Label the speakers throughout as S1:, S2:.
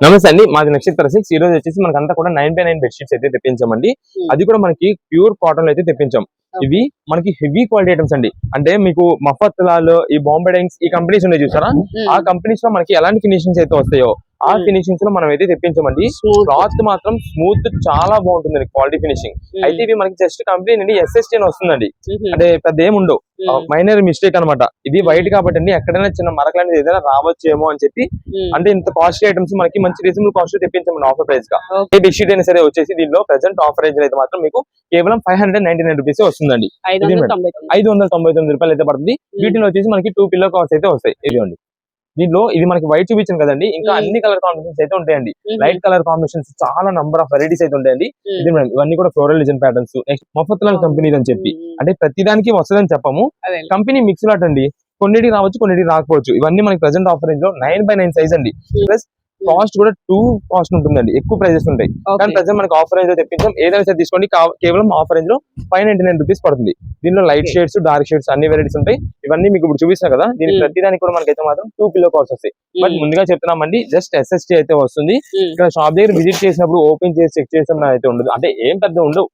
S1: నమస్తే అండి, మాది నక్షత్ర సిక్స్. ఈ రోజు వచ్చేసి మనకంతా కూడా 9x9 బెడ్షీట్స్ అయితే తెప్పించామండి. అది కూడా మనకి ప్యూర్ కాటన్ లో అయితే తెప్పించాం. ఇవి మనకి హెవీ క్వాలిటీ ఐటమ్స్ అండి. అంటే మీకు మఫత్ లాల్, ఈ బాంబే డైంగ్స్, ఈ కంపెనీస్ ఉన్నాయి చూసారా, ఆ కంపెనీస్ లో మనకి ఎలాంటి ఫినిషింగ్స్ అయితే వస్తాయో ఆ ఫినిషింగ్స్ లో మనం అయితే తెప్పించామండి. క్లాత్ మాత్రం స్మూత్ చాలా బాగుంటుంది క్వాలిటీ ఫినిషింగ్. అయితే ఇవి మనకి జస్ట్ కంపెనీ నుండి SST అని వస్తుందండి. అంటే పెద్ద ఏమి ఉండవు, మైనర్ మిస్టేక్ అనమాట. ఇది వైట్ కాబట్టి అండి ఎక్కడైనా చిన్న మరకలు ఏదైనా రావచ్చేమో అని చెప్పి, అంటే ఇంత కాస్ట్లీ ఐటమ్స్ మనకి మంచి రీజనబుల్ కాస్ట్ తెప్పించామండి ఆఫర్ ప్రైస్ గా. ఏ బెడ్షీట్ అయినా సరే వచ్చేసి దీనిలో ప్రెసెంట్ ఆఫర్ రేంజ్ అయితే మాత్రం మీకు కేవలం 599 రూపీస్ వస్తుందండి. 599 రూపాయలు అయితే పడుతుంది. వీటిలో వచ్చేసి మనకి 2 పిల్లో కవర్స్ అయితే వస్తాయి. ఇదిగోండి, దీనిలో ఇది మనకి వైట్ చూపించాను కదండి, ఇంకా అన్ని కలర్ కాంబినేషన్స్ అయితే ఉంటాయండి. లైట్ కలర్ కాంబినేషన్స్ చాలా నంబర్ ఆఫ్ వెరైటీస్ అయితే ఉంటాయండి. ఇది మేడం, ఇవన్నీ కూడా floral design patterns. Next Mafatlal company అని చెప్పి, అంటే ప్రతిదానికి వస్తుందని చెప్పము, కంపెనీ మిక్స్ లాట్ అండి. కొన్నిటికి రావచ్చు, కొన్నిటికి రాకపోవచ్చు. ఇవన్నీ మనకి ప్రెసెంట్ ఆఫర్ రేంజ్ లో 9x9 సైజ్ అండి. ప్లస్ కాస్ట్ కూడా 2 కాస్ట్ ఉంటుందండి, ఎక్కువ ప్రైజెస్ ఉంటాయి. కానీ ప్రెసెంట్ మనకి ఆఫర్ రేంజ్ లో తెప్పించాం. ఏదైనా సరే తీసుకోండి, కేవలం ఆఫర్ రేంజ్ లో 599 రూపీస్ పడుతుంది. దీనిలో లైట్ షేడ్స్, డార్క్ షేడ్స్ అన్ని వెరైటీస్ ఉంటాయి. ఇవన్నీ మీకు ఇప్పుడు చూపిస్తున్నా కదా, దీనికి ప్రతిదానికి కూడా మనకైతే మాత్రం 2 పిల్లో కవర్స్ వస్తాయి. బట్ ముందుగా చెప్తున్నామండి, జస్ట్ SST అయితే వస్తుంది. ఇక్కడ షాప్ దగ్గర విజిట్ చేసినప్పుడు ఓపెన్ చేసి చెక్ చేసిన అయితే ఉండదు, అంటే ఏం పెద్ద ఉండవు.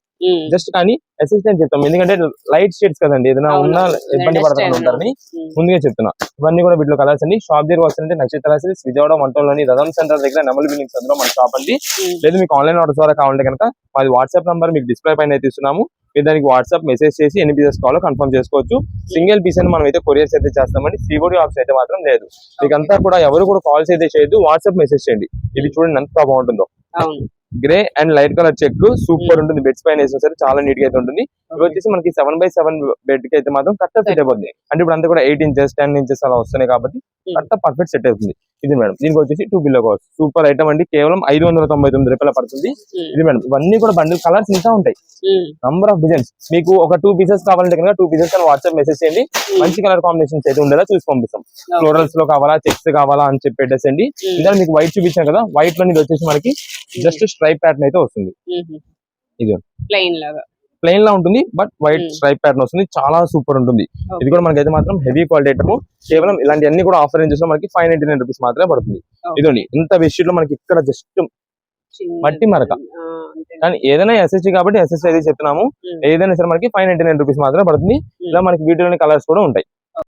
S1: జస్ట్ కానీ SST అని చెప్తాం, ఎందుకంటే లైట్ షేడ్స్ కదండి, ఏదైనా ఉన్నా ఇబ్బంది పడకుండా ఉంటారని ముందుగా చెప్తున్నా. ఇవన్నీ కూడా వీటిలో కలర్స్ అండి. షాప్ దగ్గర వస్తుంటే నక్షత్ర సిల్క్స్, విజయవాడ 1 రథం సెంటర్ దగ్గర నెమల్ బిల్డింగ్స్ అందులో మన షాప్ అండి. లేదు మీకు ఆన్లైన్ ఆర్డర్ ద్వారా కావాలంటే కనుక మాది వాట్సాప్ నంబర్ మీకు డిస్ప్లే పైన అయితే ఇస్తున్నాము. మీరు దానికి వాట్సాప్ మెసేజ్ చేసి ఎన్ని పీసెస్ కావాలో కన్ఫర్మ్ చేసుకోవచ్చు. సింగిల్ పీస్ అని మనం అయితే కొరియర్స్ అయితే చేస్తామండి. COD ఆప్షన్ అయితే మాత్రం లేదు. మీకంతా కూడా ఎవరు కూడా కాల్స్ అయితే చేయొద్దు, వాట్సాప్ మెసేజ్ చేయండి. ఇది చూడండి ఎంత బాగుంటుందో, grey and light colour check super ఉంటుంది. బెడ్స్ పైన వేసినా సరే చాలా నీట్ గా అయితే ఉంటుంది. ఇవి వచ్చేసి మనకి 7x7 బెడ్ కి అయితే మాత్రం కరెక్ట్ ఫిట్ అయిపోతుంది. అంటే ఇప్పుడు అంతా కూడా 8 ఇంచెస్ 10 ఇంచెస్ అలా వస్తున్నాయి కాబట్టి కరెక్ట్ పర్ఫెక్ట్ సెట్ అవుతుంది. ఇది మేడం, దీనికి వచ్చేసి 2 పిల్లో కవర్స్. సూపర్ ఐటమ్ అండి, కేవలం 599 రూపాయలు పడుతుంది. ఇది మేడం, ఇవన్నీ కూడా బండిల్ కలర్స్ ఇంకా ఉంటాయి, నంబర్ ఆఫ్ డిజైన్స్. మీకు ఒక 2 పీసెస్ కావాలంటే కనుక 2 పీసెస్ అని వాట్సాప్ మెసేజ్ చేయండి. మంచి కలర్ కాంబినేషన్స్ అయితే ఉండేలా చూసి పంపిస్తాం. ఫ్లోరల్స్ లో కావాలా, చెక్స్ కావాలా అని చెప్పి పెట్టేసండి. ఇంకా మీకు వైట్ చూపించాను కదా, వైట్ లో ఇది వచ్చేసి మనకి జస్ట్ స్ట్రైప్ ప్యాటర్న్ అయితే వస్తుంది. ఇది ప్లెయిన్ లా ఉంటుంది, బట్ వైట్ స్ట్రైప్ ప్యాటర్న్ వస్తుంది. చాలా సూపర్ ఉంటుంది. ఇది కూడా మనకైతే మాత్రం హెవీ క్వాలిటీ ఐటమ్. కేవలం ఇలాంటి అన్ని కూడా ఆఫర్ రేంజెస్ లో మనకి 599 రూపీస్ మాత్రమే పడుతుంది. ఇదండి, ఇంత బెడ్షీట్ లో మనకి ఇక్కడ జస్ట్ మట్టి మరక. కానీ ఏదైనా SST కాబట్టి SST అయితే చెప్తున్నాము. ఏదైనా సరే మనకి 599 రూపీస్ మాత్రమే పడుతుంది. ఇలా మనకి వీటిలోని కలర్స్ కూడా ఉంటాయి.